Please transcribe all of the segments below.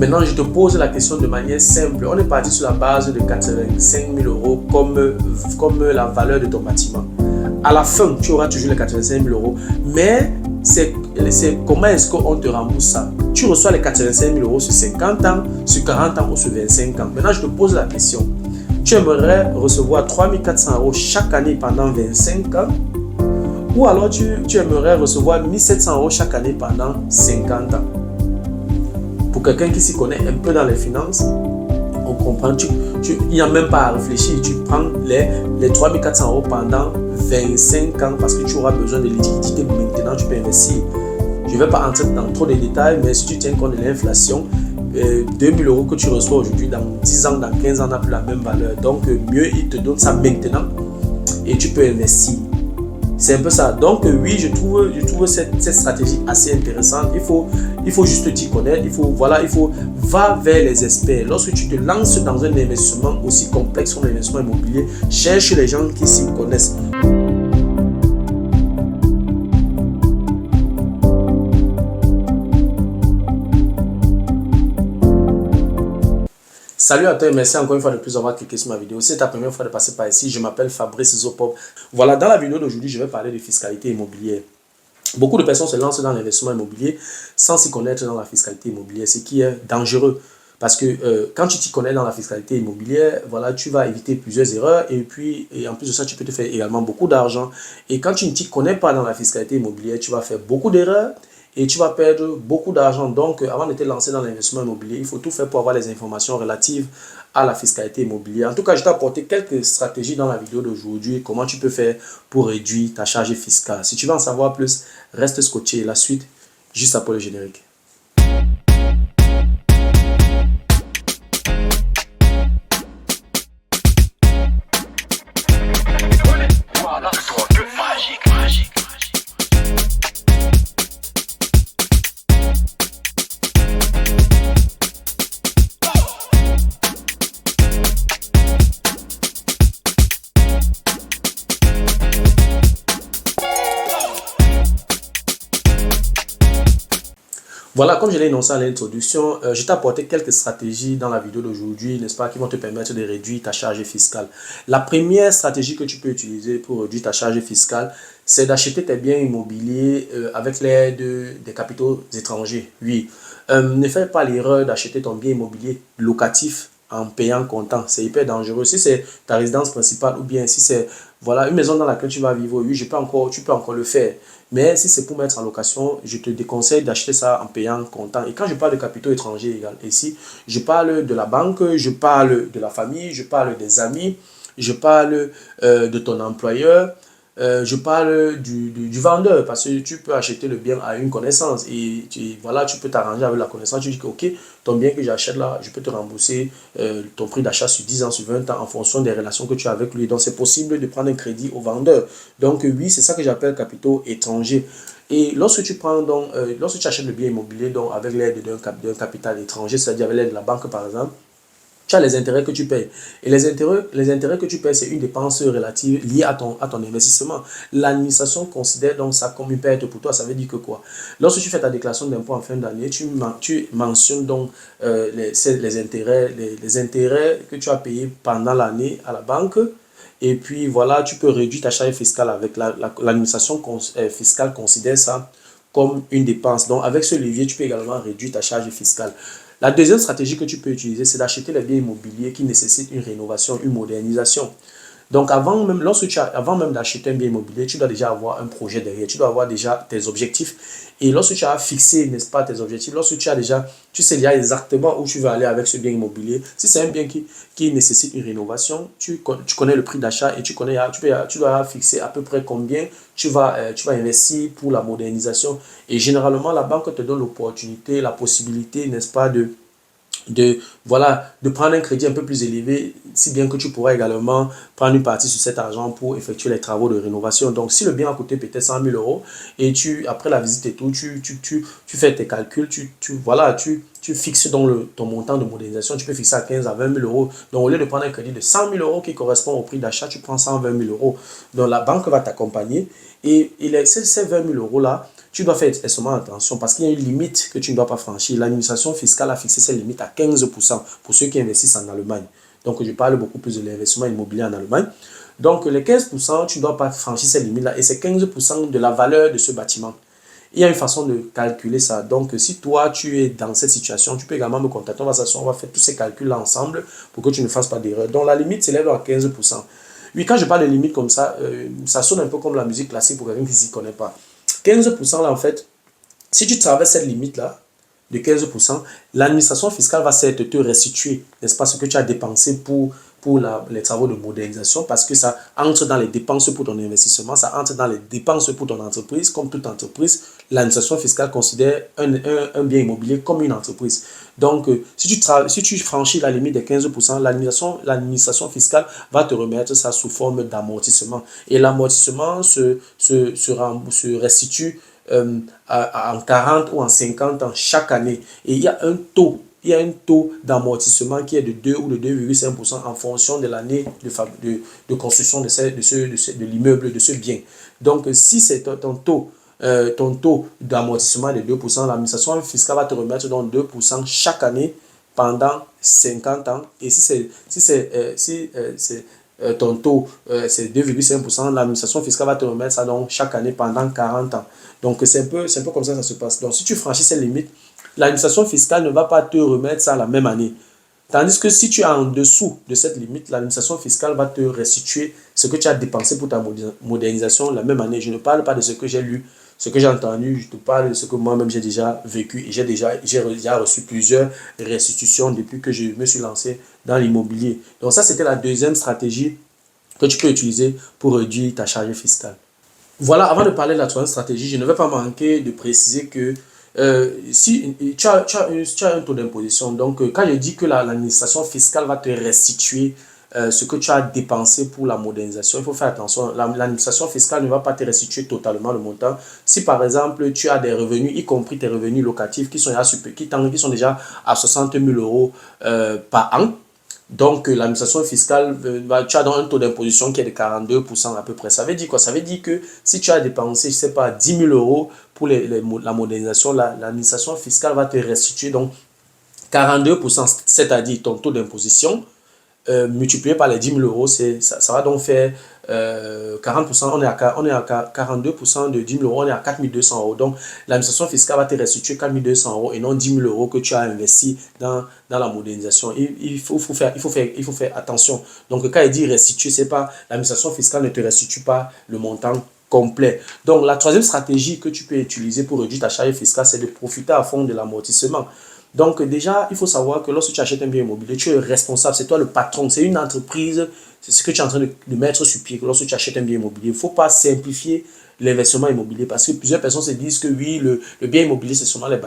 Maintenant, je te pose la question de manière simple. On est parti sur la base de 85 000 euros comme la valeur de ton bâtiment. À la fin, tu auras toujours les 85 000 euros. Mais c'est comment est-ce qu'on te rembourse ça? Tu reçois les 85 000 euros sur 50 ans, sur 40 ans ou sur 25 ans. Maintenant, je te pose la question. Tu aimerais recevoir 3 400 euros chaque année pendant 25 ans? Ou alors tu aimerais recevoir 1 700 euros chaque année pendant 50 ans? Pour quelqu'un qui s'y connaît un peu dans les finances, on comprend, il n'y a même pas à réfléchir. Tu prends les 3 400 euros pendant 25 ans parce que tu auras besoin de liquidité. Maintenant, tu peux investir. Je ne vais pas entrer dans trop de détails, mais si tu tiens compte de l'inflation, 2 000 euros que tu reçois aujourd'hui, dans 10 ans, dans 15 ans, n'a plus la même valeur. Donc, mieux, il te donne ça maintenant et tu peux investir. C'est un peu ça. Donc, oui, je trouve cette stratégie assez intéressante. Il faut juste t'y connaître. Il faut va vers les experts. Lorsque tu te lances dans un investissement aussi complexe comme l'investissement immobilier, cherche les gens qui s'y connaissent. Salut à toi et merci encore une fois de plus d'avoir cliqué sur ma vidéo. Si c'est ta première fois de passer par ici, je m'appelle Fabrice Zopop. Voilà, dans la vidéo d'aujourd'hui, je vais parler de fiscalité immobilière. Beaucoup de personnes se lancent dans l'investissement immobilier sans s'y connaître dans la fiscalité immobilière, ce qui est dangereux. Parce que quand tu t'y connais dans la fiscalité immobilière, voilà, tu vas éviter plusieurs erreurs et en plus de ça, tu peux te faire également beaucoup d'argent. Et quand tu ne t'y connais pas dans la fiscalité immobilière, tu vas faire beaucoup d'erreurs et tu vas perdre beaucoup d'argent. Donc, avant de te lancer dans l'investissement immobilier, il faut tout faire pour avoir les informations relatives à la fiscalité immobilière. En tout cas, je t'ai apporté quelques stratégies dans la vidéo d'aujourd'hui, comment tu peux faire pour réduire ta charge fiscale. Si tu veux en savoir plus, reste scotché. La suite, juste après le générique. Voilà, comme je l'ai énoncé à l'introduction, je t'ai apporté quelques stratégies dans la vidéo d'aujourd'hui, n'est-ce pas, qui vont te permettre de réduire ta charge fiscale. La première stratégie que tu peux utiliser pour réduire ta charge fiscale, c'est d'acheter tes biens immobiliers avec l'aide des capitaux étrangers. Oui, ne fais pas l'erreur d'acheter ton bien immobilier locatif en payant comptant. C'est hyper dangereux. Si c'est ta résidence principale ou bien si c'est voilà, une maison dans laquelle tu vas vivre, oui, tu peux encore le faire. Mais si c'est pour mettre en location, je te déconseille d'acheter ça en payant comptant. Et quand je parle de capitaux étrangers ici, je parle de la banque, je parle de la famille, je parle des amis, je parle de ton employeur, je parle du vendeur parce que tu peux acheter le bien à une connaissance et voilà, tu peux t'arranger avec la connaissance. Tu dis que ok, ton bien que j'achète là, je peux te rembourser ton prix d'achat sur 10 ans, sur 20 ans en fonction des relations que tu as avec lui. Donc c'est possible de prendre un crédit au vendeur. Donc oui, c'est ça que j'appelle capitaux étrangers. Et lorsque tu achètes le bien immobilier donc avec l'aide d'un capital étranger, c'est-à-dire avec l'aide de la banque par exemple, tu as les intérêts que tu payes. Et les intérêts que tu payes, c'est une dépense relative liée à ton investissement. L'administration considère donc ça comme une perte pour toi. Ça veut dire que quoi? Lorsque tu fais ta déclaration d'impôt en fin d'année, tu mentionnes donc les intérêts que tu as payés pendant l'année à la banque. Et puis voilà, tu peux réduire ta charge fiscale avec l'administration fiscale considère ça comme une dépense. Donc avec ce levier, tu peux également réduire ta charge fiscale. La deuxième stratégie que tu peux utiliser, c'est d'acheter les biens immobiliers qui nécessitent une rénovation, une modernisation. Donc, avant même d'acheter un bien immobilier, tu dois déjà avoir un projet derrière. Tu dois avoir déjà tes objectifs. Et lorsque tu as fixé, n'est-ce pas, tes objectifs, tu sais déjà exactement où tu vas aller avec ce bien immobilier. Si c'est un bien qui nécessite une rénovation, tu connais le prix d'achat et tu dois fixer à peu près combien tu vas investir pour la modernisation. Et généralement, la banque te donne l'opportunité, la possibilité, n'est-ce pas, de prendre un crédit un peu plus élevé, si bien que tu pourras également prendre une partie sur cet argent pour effectuer les travaux de rénovation. Donc, si le bien a coûté peut-être 100 000 euros et après la visite et tout, tu fais tes calculs, tu fixes donc ton montant de modernisation, tu peux fixer à 15 à 20 000 euros. Donc, au lieu de prendre un crédit de 100 000 euros qui correspond au prix d'achat, tu prends 120 000 euros. Donc, la banque va t'accompagner et ces 20 000 euros-là, tu dois faire extrêmement attention parce qu'il y a une limite que tu ne dois pas franchir. L'administration fiscale a fixé cette limite à 15% pour ceux qui investissent en Allemagne. Donc, je parle beaucoup plus de l'investissement immobilier en Allemagne. Donc, les 15%, tu ne dois pas franchir cette limite-là et c'est 15% de la valeur de ce bâtiment. Il y a une façon de calculer ça. Donc, si toi, tu es dans cette situation, tu peux également me contacter. On va s'asseoir, on va faire tous ces calculs-là ensemble pour que tu ne fasses pas d'erreur. Donc, la limite s'élève à 15%. Oui, quand je parle de limite comme ça sonne un peu comme la musique classique pour quelqu'un qui ne s'y connaît pas. 15% là, en fait, si tu traverses cette limite-là, de 15%, l'administration fiscale va certes te restituer, n'est-ce pas, ce que tu as dépensé pour les travaux de modernisation, parce que ça entre dans les dépenses pour ton investissement, ça entre dans les dépenses pour ton entreprise. Comme toute entreprise, l'administration fiscale considère un bien immobilier comme une entreprise. Donc, si tu franchis la limite des 15%, l'administration fiscale va te remettre ça sous forme d'amortissement. Et l'amortissement se restitue en 40 ou en 50 ans chaque année. Et il y a un taux d'amortissement qui est de 2 ou de 2,5% en fonction de l'année de construction de l'immeuble, de ce bien. Donc, si c'est ton taux d'amortissement est de 2%, l'administration fiscale va te remettre donc 2% chaque année pendant 50 ans. Et si ton taux c'est 2,5%, l'administration fiscale va te remettre ça donc chaque année pendant 40 ans. Donc, c'est un peu comme ça se passe. Donc, si tu franchis cette limite, l'administration fiscale ne va pas te remettre ça la même année. Tandis que si tu es en dessous de cette limite, l'administration fiscale va te restituer ce que tu as dépensé pour ta modernisation la même année. Je ne parle pas de ce que j'ai lu, ce que j'ai entendu, je te parle de ce que moi-même j'ai déjà vécu et j'ai déjà reçu plusieurs restitutions depuis que je me suis lancé dans l'immobilier. Donc ça, c'était la deuxième stratégie que tu peux utiliser pour réduire ta charge fiscale. Voilà, avant de parler de la troisième stratégie, je ne vais pas manquer de préciser que si tu as un taux d'imposition, donc quand je dis que l'administration fiscale va te restituer ce que tu as dépensé pour la modernisation, il faut faire attention. L'administration fiscale ne va pas te restituer totalement le montant. Si par exemple tu as des revenus, y compris tes revenus locatifs qui sont déjà à 60 000 euros par an, donc, l'administration fiscale, tu as donc un taux d'imposition qui est de 42% à peu près. Ça veut dire quoi? Ça veut dire que si tu as dépensé, je ne sais pas, 10 000 euros pour la modernisation, l'administration fiscale va te restituer donc 42%, c'est-à-dire ton taux d'imposition multiplié par les 10 000 euros, ça va donc faire 40%, on est à 42% de 10 000 euros, on est à 4 200 euros. Donc, l'administration fiscale va te restituer 4 200 euros et non 10 000 euros que tu as investi dans la modernisation. Il faut faire attention. Donc, quand il dit restituer, c'est pas, l'administration fiscale ne te restitue pas le montant complet. Donc, la troisième stratégie que tu peux utiliser pour réduire ta charge fiscale, c'est de profiter à fond de l'amortissement. Donc déjà, il faut savoir que lorsque tu achètes un bien immobilier, tu es responsable, c'est toi le patron, c'est une entreprise, c'est ce que tu es en train de mettre sur pied lorsque tu achètes un bien immobilier. Il ne faut pas simplifier l'investissement immobilier parce que plusieurs personnes se disent que oui, le bien immobilier, c'est seulement le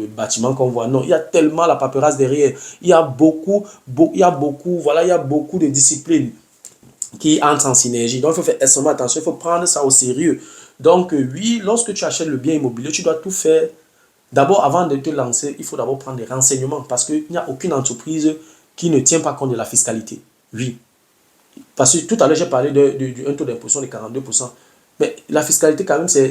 bâtiment qu'on voit. Non, il y a tellement la paperasse derrière. Il y a beaucoup de disciplines qui entrent en synergie. Donc, il faut faire extrêmement attention, il faut prendre ça au sérieux. Donc, oui, lorsque tu achètes le bien immobilier, tu dois tout faire. D'abord, avant de te lancer, il faut d'abord prendre des renseignements parce qu'il n'y a aucune entreprise qui ne tient pas compte de la fiscalité. Oui. Parce que tout à l'heure, j'ai parlé d'un taux d'imposition de 42%. Mais la fiscalité, quand même, c'est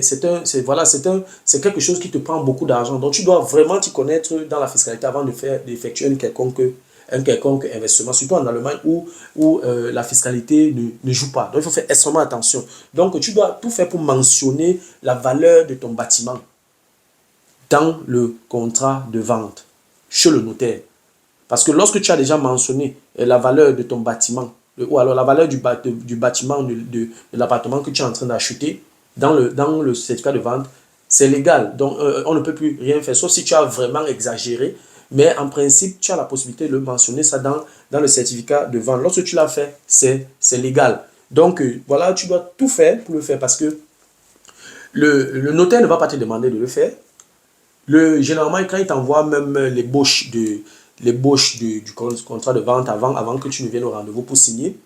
quelque chose qui te prend beaucoup d'argent. Donc, tu dois vraiment t'y connaître dans la fiscalité avant d'effectuer un quelconque investissement, surtout en Allemagne où la fiscalité ne joue pas. Donc, il faut faire extrêmement attention. Donc, tu dois tout faire pour mentionner la valeur de ton bâtiment dans le contrat de vente, chez le notaire. Parce que lorsque tu as déjà mentionné la valeur de ton bâtiment, ou alors la valeur du bâtiment, de l'appartement que tu es en train d'acheter, dans le certificat de vente, c'est légal. Donc, on ne peut plus rien faire, sauf si tu as vraiment exagéré. Mais en principe, tu as la possibilité de le mentionner ça dans le certificat de vente. Lorsque tu l'as fait, c'est légal. Donc, voilà, tu dois tout faire pour le faire parce que le notaire ne va pas te demander de le faire. Généralement, quand il t'envoie même l'ébauche du contrat de vente avant que tu ne viennes au rendez-vous pour signer,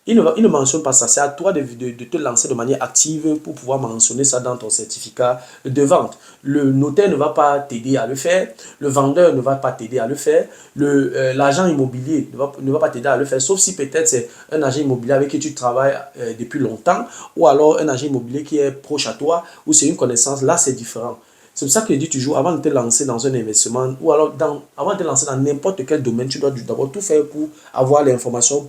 il ne mentionne pas ça. C'est à toi de te lancer de manière active pour pouvoir mentionner ça dans ton certificat de vente. Le notaire ne va pas t'aider à le faire. Le vendeur ne va pas t'aider à le faire. L'agent immobilier ne va pas t'aider à le faire. Sauf si peut-être c'est un agent immobilier avec qui tu travailles depuis longtemps ou alors un agent immobilier qui est proche à toi ou c'est une connaissance. Là, c'est différent. C'est pour ça que je dis toujours, avant de te lancer dans un investissement, ou alors avant de te lancer dans n'importe quel domaine, tu dois d'abord tout faire pour avoir l'information,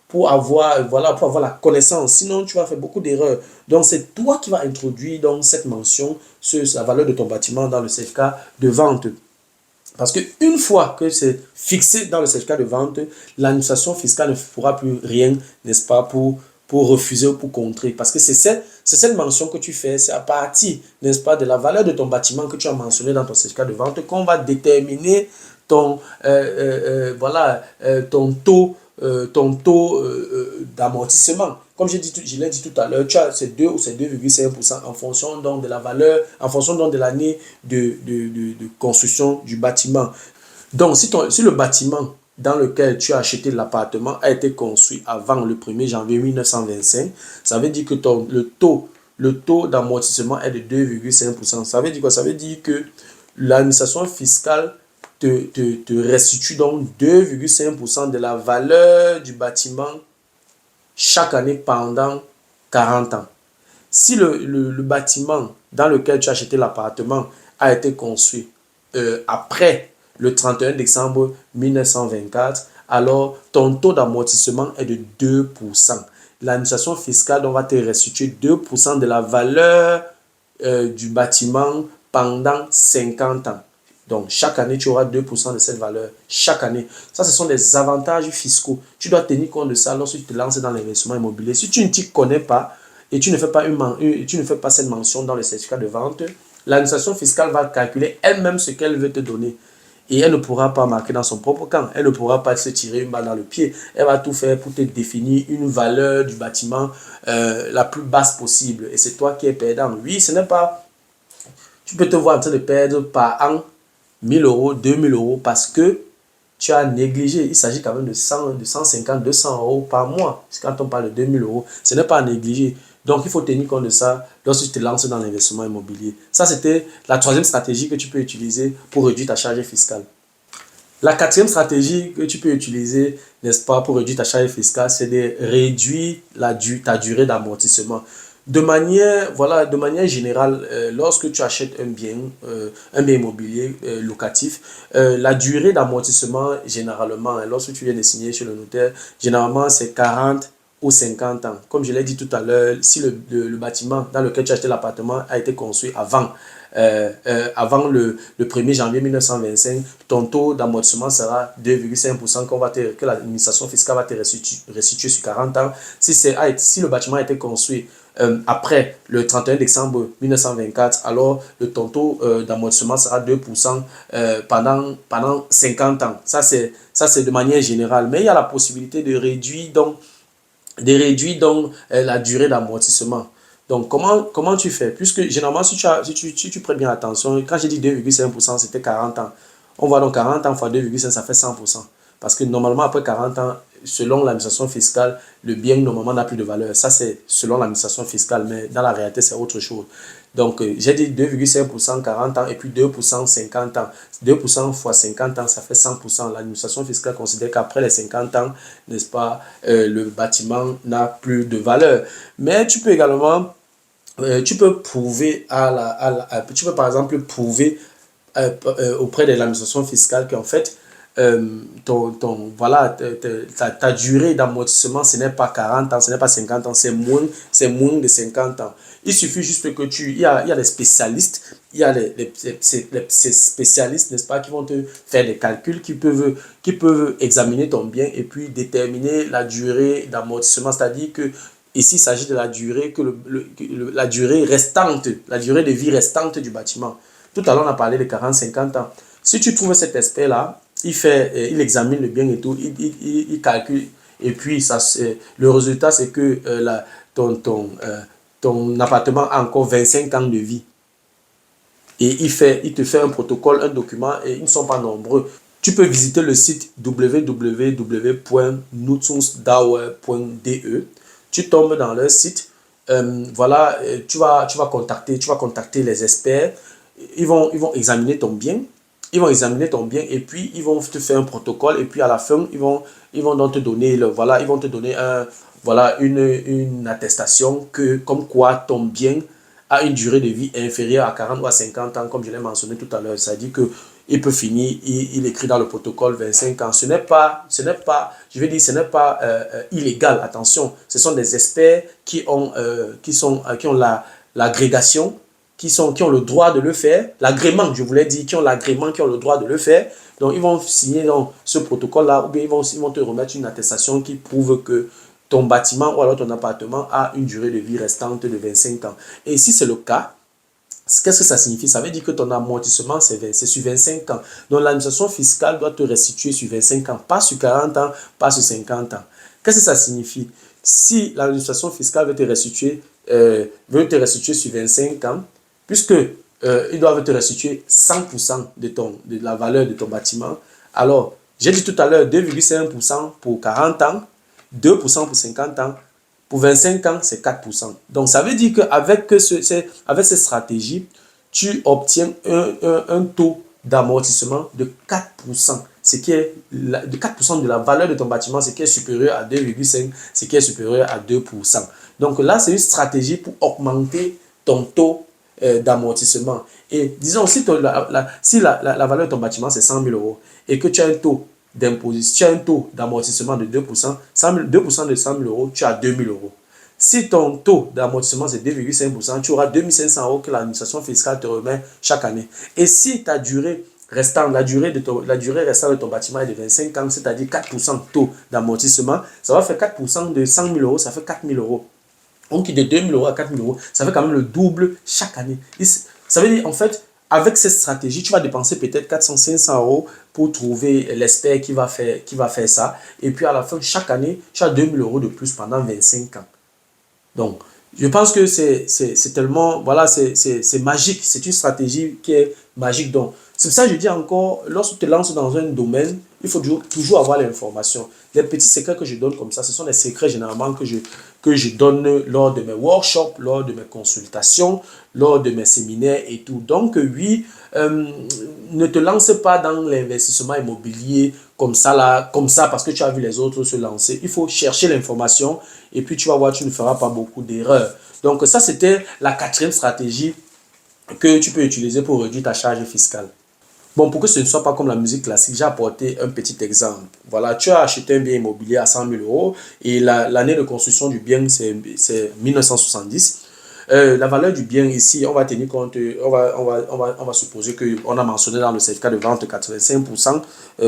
pour avoir, voilà, pour avoir la connaissance. Sinon, tu vas faire beaucoup d'erreurs. Donc, c'est toi qui vas introduire donc, cette mention sur la valeur de ton bâtiment dans le certificat de vente. Parce qu'une fois que c'est fixé dans le certificat de vente, l'administration fiscale ne pourra plus rien, n'est-ce pas, pour refuser ou pour contrer. Parce que c'est cette mention que tu fais, c'est à partir, n'est-ce pas, de la valeur de ton bâtiment que tu as mentionné dans ton certificat de vente qu'on va déterminer ton, voilà, ton taux d'amortissement. Comme je l'ai dit tout à l'heure, tu as ces 2 ou ces 2,5% en fonction donc de la valeur, en fonction donc de l'année de construction du bâtiment. Donc, si le bâtiment dans lequel tu as acheté l'appartement a été construit avant le 1er janvier 1925, ça veut dire que le taux d'amortissement est de 2,5%. Ça veut dire quoi? Ça veut dire que l'administration fiscale te restitue donc 2,5% de la valeur du bâtiment chaque année pendant 40 ans. Si le bâtiment dans lequel tu as acheté l'appartement a été construit après le 31 décembre 1924, alors ton taux d'amortissement est de 2%. L'administration fiscale va te restituer 2% de la valeur du bâtiment pendant 50 ans. Donc, chaque année, tu auras 2% de cette valeur. Chaque année. Ça, ce sont des avantages fiscaux. Tu dois tenir compte de ça lorsque tu te lances dans l'investissement immobilier. Si tu ne t'y connais pas et tu ne fais pas cette mention dans le certificat de vente, l'administration fiscale va calculer elle-même ce qu'elle veut te donner. Et elle ne pourra pas marquer dans son propre camp. Elle ne pourra pas se tirer une balle dans le pied. Elle va tout faire pour te définir une valeur du bâtiment la plus basse possible. Et c'est toi qui es perdant. Oui, ce n'est pas... Tu peux te voir en train de perdre par an 1000 euros, 2000 euros parce que tu as négligé. Il s'agit quand même de 100, de 150, 200 euros par mois. Quand on parle de 2000 euros, ce n'est pas à négliger. Donc, il faut tenir compte de ça lorsque tu te lances dans l'investissement immobilier. Ça, c'était la troisième stratégie que tu peux utiliser pour réduire ta charge fiscale. La quatrième stratégie que tu peux utiliser, n'est-ce pas, pour réduire ta charge fiscale, c'est de réduire ta durée d'amortissement. Voilà, de manière générale, lorsque tu achètes un bien immobilier locatif, la durée d'amortissement, généralement, lorsque tu viens de signer chez le notaire, généralement, c'est 40 ou 50 ans. Comme je l'ai dit tout à l'heure, si le bâtiment dans lequel tu as acheté l'appartement a été construit avant le 1er janvier 1925, ton taux d'amortissement sera 2,5% que l'administration fiscale va te restituer sur 40 ans. Si le bâtiment a été construit après le 31 décembre 1924, alors ton taux d'amortissement sera 2% pendant 50 ans. Ça, c'est de manière générale. Mais il y a la possibilité de réduire donc la durée d'amortissement. Donc, comment tu fais? Puisque généralement, si tu prêtes bien attention, quand j'ai dit 2,5%, c'était 40 ans. On voit donc 40 ans fois 2,5, ça fait 100%. Parce que normalement, après 40 ans, selon l'administration fiscale, le bien normalement n'a plus de valeur. Ça, c'est selon l'administration fiscale, mais dans la réalité, c'est autre chose. Donc, j'ai dit 2,5%, 40 ans, et puis 2%, 50 ans. 2% fois 50 ans, ça fait 100%. L'administration fiscale considère qu'après les 50 ans, n'est-ce pas, le bâtiment n'a plus de valeur. Mais tu peux également, tu peux prouver tu peux par exemple prouver auprès de l'administration fiscale qu'en fait, voilà, ta durée d'amortissement, ce n'est pas 40 ans, ce n'est pas 50 ans, c'est moins de 50 ans. Il suffit juste que il y a des spécialistes, il y a ces spécialistes, n'est-ce pas, qui vont te faire des calculs, qui peuvent examiner ton bien et puis déterminer la durée d'amortissement, c'est-à-dire que ici, il s'agit de la durée, la durée restante, la durée de vie restante du bâtiment. Tout à l'heure, on a parlé de 40-50 ans. Si tu trouves cet expert-là, il examine le bien et tout, il calcule, et puis le résultat, c'est que ton appartement a encore 25 ans de vie. Et il te fait un protocole, un document, et ils ne sont pas nombreux. Tu peux visiter le site www.nutzungsdauer.de. Tu tombes dans leur site, voilà, tu vas contacter les experts. Ils vont examiner ton bien. Ils vont examiner ton bien et puis ils vont te faire un protocole et puis à la fin, ils vont donc te donner ils vont te donner une attestation comme quoi ton bien a une durée de vie inférieure à 40 ou à 50 ans, comme je l'ai mentionné tout à l'heure, c'est-à-dire que il peut finir, il écrit dans le protocole 25 ans. Ce n'est pas, je vais dire, ce n'est pas illégal. Attention, ce sont des experts qui ont l'agrégation, qui ont le droit de le faire, l'agrément, je voulais dire, qui ont l'agrément, qui ont le droit de le faire. Donc, ils vont signer dans ce protocole-là, ou bien ils vont te remettre une attestation qui prouve que ton bâtiment ou alors ton appartement a une durée de vie restante de 25 ans. Et si c'est le cas, qu'est-ce que ça signifie? Ça veut dire que ton amortissement, c'est sur 25 ans. Donc, l'administration fiscale doit te restituer sur 25 ans, pas sur 40 ans, pas sur 50 ans. Qu'est-ce que ça signifie? Si l'administration fiscale veut te restituer sur 25 ans, puisque ils doivent te restituer 100% de la valeur de ton bâtiment, alors, j'ai dit tout à l'heure 2,5% pour 40 ans, 2% pour 50 ans, pour 25 ans, c'est 4%. Donc, ça veut dire qu'avec cette stratégie, tu obtiens un taux d'amortissement de 4%, ce qui est de 4% de la valeur de ton bâtiment, ce qui est supérieur à 2,5%, ce qui est supérieur à 2%. Donc là, c'est une stratégie pour augmenter ton taux d'amortissement. Et disons, si la valeur de ton bâtiment, c'est 100 000 euros et que tu as un taux d'imposition, tu as un taux d'amortissement de 2%, 2% de 100 000 euros, tu as 2 000 euros. Si ton taux d'amortissement c'est 2,5%, tu auras 2 500 euros que l'administration fiscale te remet chaque année. Et si ta durée restante, la durée restante de ton bâtiment est de 25 ans, c'est-à-dire 4% de taux d'amortissement, ça va faire 4% de 100 000 euros, ça fait 4 000 euros. Donc, de 2 000 euros à 4 000 euros, ça fait quand même le double chaque année. Ça veut dire, en fait, avec cette stratégie, tu vas dépenser peut-être 400, 500 euros pour trouver l'expert qui va faire ça. Et puis, à la fin, chaque année, tu as 2 000 euros de plus pendant 25 ans. Donc, je pense que c'est tellement, voilà, c'est magique. C'est une stratégie qui est magique. Donc, c'est pour ça que je dis encore, lorsque tu te lances dans un domaine, il faut toujours avoir l'information. Les petits secrets que je donne comme ça, ce sont des secrets généralement que je donne lors de mes workshops, lors de mes consultations, lors de mes séminaires et tout. Donc, oui, ne te lance pas dans l'investissement immobilier comme ça, parce que tu as vu les autres se lancer. Il faut chercher l'information et puis tu vas voir, tu ne feras pas beaucoup d'erreurs. Donc, ça, c'était la 4e stratégie que tu peux utiliser pour réduire ta charge fiscale. Bon, pour que ce ne soit pas comme la musique classique, j'ai apporté un petit exemple. Voilà, tu as acheté un bien immobilier à 100 000 euros et l'année de construction du bien, c'est 1970. La valeur du bien ici, on va tenir compte, on va supposer qu'on a mentionné dans le certificat de vente 85%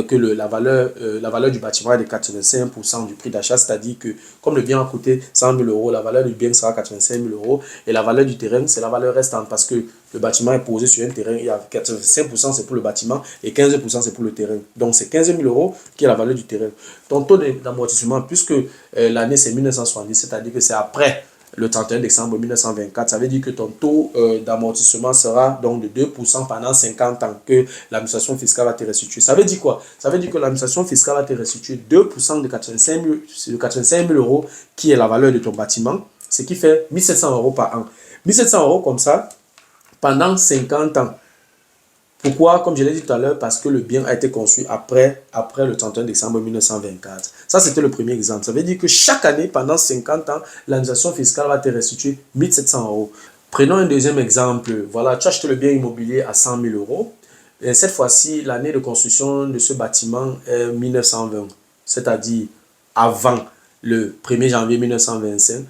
que la valeur du bâtiment est de 85% du prix d'achat, c'est-à-dire que comme le bien a coûté 100 000 euros, la valeur du bien sera 85 000 euros et la valeur du terrain, c'est la valeur restante parce que le bâtiment est posé sur un terrain, il y a 85% c'est pour le bâtiment et 15% c'est pour le terrain. Donc c'est 15 000 euros qui est la valeur du terrain. Ton taux d'amortissement, puisque l'année c'est 1970, c'est-à-dire que c'est après le 31 décembre 1924, ça veut dire que ton taux d'amortissement sera donc de 2% pendant 50 ans que l'administration fiscale va te restituer. Ça veut dire quoi? Ça veut dire que l'administration fiscale va te restituer 2% de 85 000 euros qui est la valeur de ton bâtiment, ce qui fait 1 700 euros par an. 1 700 euros comme ça pendant 50 ans. Pourquoi? Comme je l'ai dit tout à l'heure, parce que le bien a été conçu après le 31 décembre 1924. Ça, c'était le premier exemple. Ça veut dire que chaque année, pendant 50 ans, l'administration fiscale va te restituer 1 700 euros. Prenons un deuxième exemple. Voilà, tu achètes le bien immobilier à 100 000 euros. Et cette fois-ci, l'année de construction de ce bâtiment est 1920, c'est-à-dire avant le 1er janvier 1925.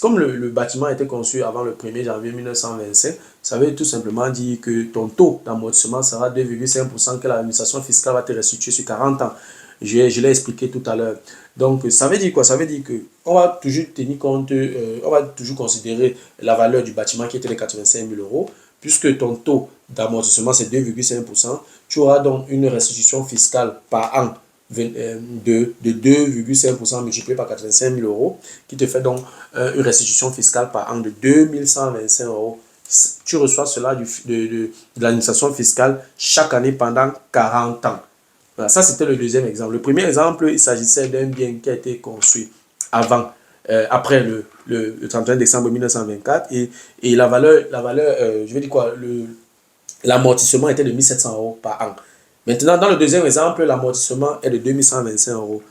Comme le bâtiment a été conçu avant le 1er janvier 1925, ça veut tout simplement dire que ton taux d'amortissement sera 2,5% que l'administration fiscale va te restituer sur 40 ans. Je l'ai expliqué tout à l'heure. Donc, ça veut dire quoi? Ça veut dire qu'on va toujours tenir compte, on va toujours considérer la valeur du bâtiment qui était de 85 000 euros. Puisque ton taux d'amortissement c'est 2,5%, tu auras donc une restitution fiscale par an de 2,5% multiplié par 85 000 euros, qui te fait donc une restitution fiscale par an de 2 125 euros. Tu reçois cela de l'administration fiscale chaque année pendant 40 ans. Voilà, ça c'était le deuxième exemple. Le premier exemple, il s'agissait d'un bien qui a été construit après le 31 décembre 1924 et la valeur je vais dire quoi, l'amortissement était de 1 700 euros par an. Maintenant, dans le deuxième exemple, l'amortissement est de 2 125 euros.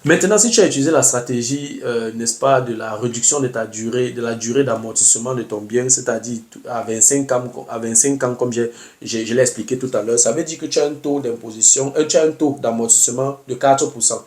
Maintenant, si tu as utilisé la stratégie, n'est-ce pas, de la réduction de ta durée, de la durée d'amortissement de ton bien, c'est-à-dire à 25 ans, comme je l'ai expliqué tout à l'heure, ça veut dire que tu as un taux d'imposition, tu as un taux d'amortissement de 4%.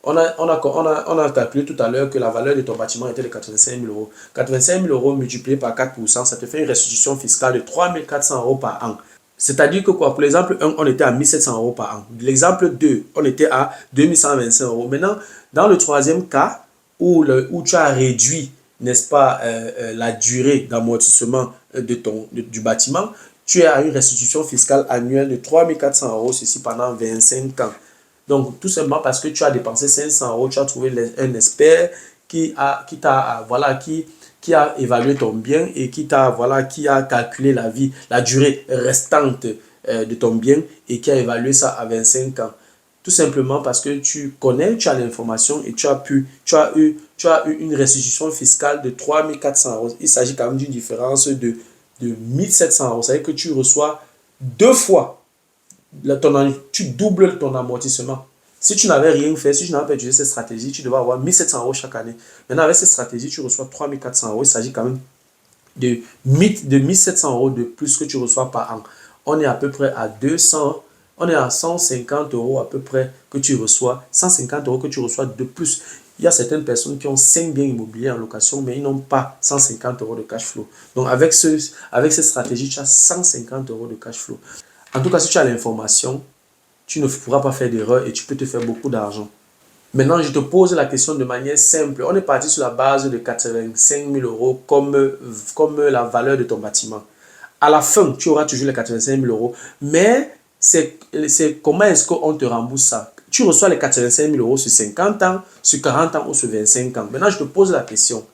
On a calculé tout à l'heure que la valeur de ton bâtiment était de 85 000 euros. 85 000 euros multiplié par 4%, ça te fait une restitution fiscale de 3 400 euros par an. C'est-à-dire que quoi, pour l'exemple 1, on était à 1 700 euros par an. L'exemple 2, on était à 2 125 euros. Maintenant, dans le troisième cas, où tu as réduit, n'est-ce pas, la durée d'amortissement du bâtiment, tu as une restitution fiscale annuelle de 3 400 euros, ceci pendant 25 ans. Donc, tout simplement parce que tu as dépensé 500 euros, tu as trouvé un expert qui a évalué ton bien et qui a calculé la durée restante de ton bien et qui a évalué ça à 25 ans. Tout simplement parce que tu connais, tu as l'information et tu as eu une restitution fiscale de 3 400 euros. Il s'agit quand même d'une différence de 1 700 euros. C'est-à-dire que tu reçois 2 fois, tu doubles ton amortissement. Si tu n'avais rien fait, si tu n'avais pas utilisé cette stratégie, tu devais avoir 1 700 euros chaque année. Maintenant, avec cette stratégie, tu reçois 3 400 euros. Il s'agit quand même de 1 700 euros de plus que tu reçois par an. On est à peu près à 200, on est à 150 euros à peu près que tu reçois, 150 euros que tu reçois de plus. Il y a certaines personnes qui ont 5 biens immobiliers en location, mais ils n'ont pas 150 euros de cash flow. Donc, avec cette stratégie, tu as 150 euros de cash flow. En tout cas, si tu as l'information, tu ne pourras pas faire d'erreur et tu peux te faire beaucoup d'argent. Maintenant, je te pose la question de manière simple. On est parti sur la base de 85 000 euros comme la valeur de ton bâtiment. À la fin, tu auras toujours les 85 000 euros. Mais c'est comment est-ce qu'on te rembourse ça? Tu reçois les 85 000 euros sur 50 ans, sur 40 ans ou sur 25 ans. Maintenant, je te pose la question.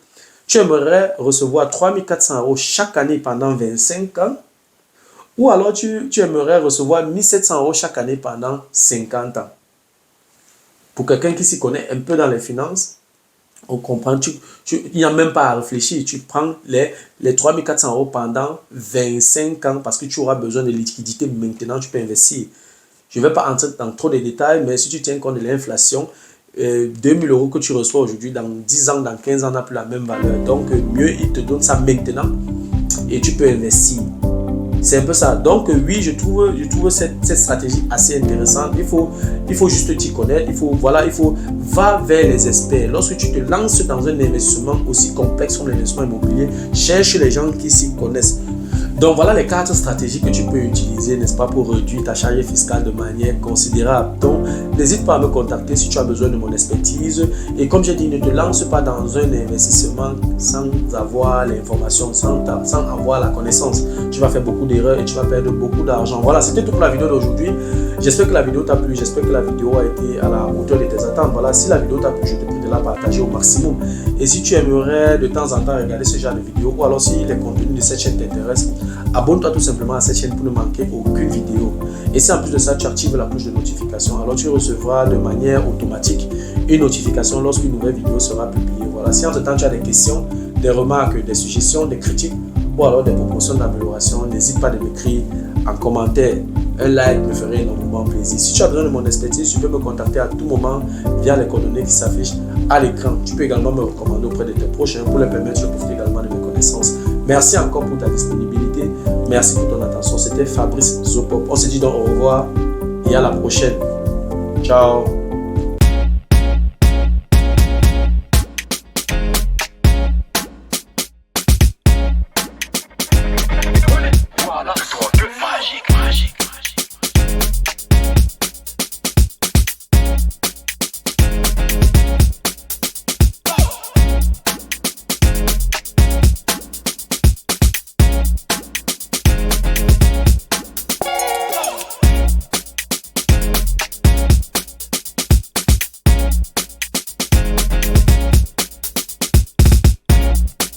Tu aimerais recevoir 3 400 euros chaque année pendant 25 ans? Ou alors tu aimerais recevoir 1 700 euros chaque année pendant 50 ans? Pour quelqu'un qui s'y connaît un peu dans les finances, on comprend, il n'y a même pas à réfléchir. Tu prends les 3 400 euros pendant 25 ans parce que tu auras besoin de liquidité maintenant, tu peux investir. Je ne vais pas entrer dans trop de détails, mais si tu tiens compte de l'inflation, 2 000 euros que tu reçois aujourd'hui, dans 10 ans, dans 15 ans, n'a plus la même valeur. Donc, mieux, il te donne ça maintenant et tu peux investir. C'est un peu ça. Donc oui, je trouve cette stratégie assez intéressante. Il faut juste t'y connaître. Va vers les experts. Lorsque tu te lances dans un investissement aussi complexe comme l'investissement immobilier, cherche les gens qui s'y connaissent. Donc voilà les 4 stratégies que tu peux utiliser, n'est-ce pas, pour réduire ta charge fiscale de manière considérable. Donc n'hésite pas à me contacter si tu as besoin de mon expertise. Et comme j'ai dit, ne te lance pas dans un investissement sans avoir l'information, sans avoir la connaissance. Tu vas faire beaucoup d'erreurs et tu vas perdre beaucoup d'argent. Voilà, c'était tout pour la vidéo d'aujourd'hui. J'espère que la vidéo t'a plu, j'espère que la vidéo a été à la hauteur de tes attentes. Voilà, si la vidéo t'a plu, je te prie de la partager au maximum. Et si tu aimerais de temps en temps regarder ce genre de vidéo, ou alors si les contenus de cette chaîne t'intéressent, abonne-toi tout simplement à cette chaîne pour ne manquer aucune vidéo. Et si en plus de ça, tu actives la cloche de notification, alors tu recevras de manière automatique une notification lorsqu'une nouvelle vidéo sera publiée. Voilà, si entre-temps tu as des questions, des remarques, des suggestions, des critiques ou alors des propositions d'amélioration, n'hésite pas à m'écrire en commentaire. Un like me ferait énormément plaisir. Si tu as besoin de mon expertise, tu peux me contacter à tout moment via les coordonnées qui s'affichent à l'écran. Tu peux également me recommander auprès de tes prochains pour les permettre de profiter également de mes connaissances. Merci encore pour ta disponibilité. Merci pour ton attention. C'était Fabrice Zopop. On se dit donc au revoir et à la prochaine. Ciao.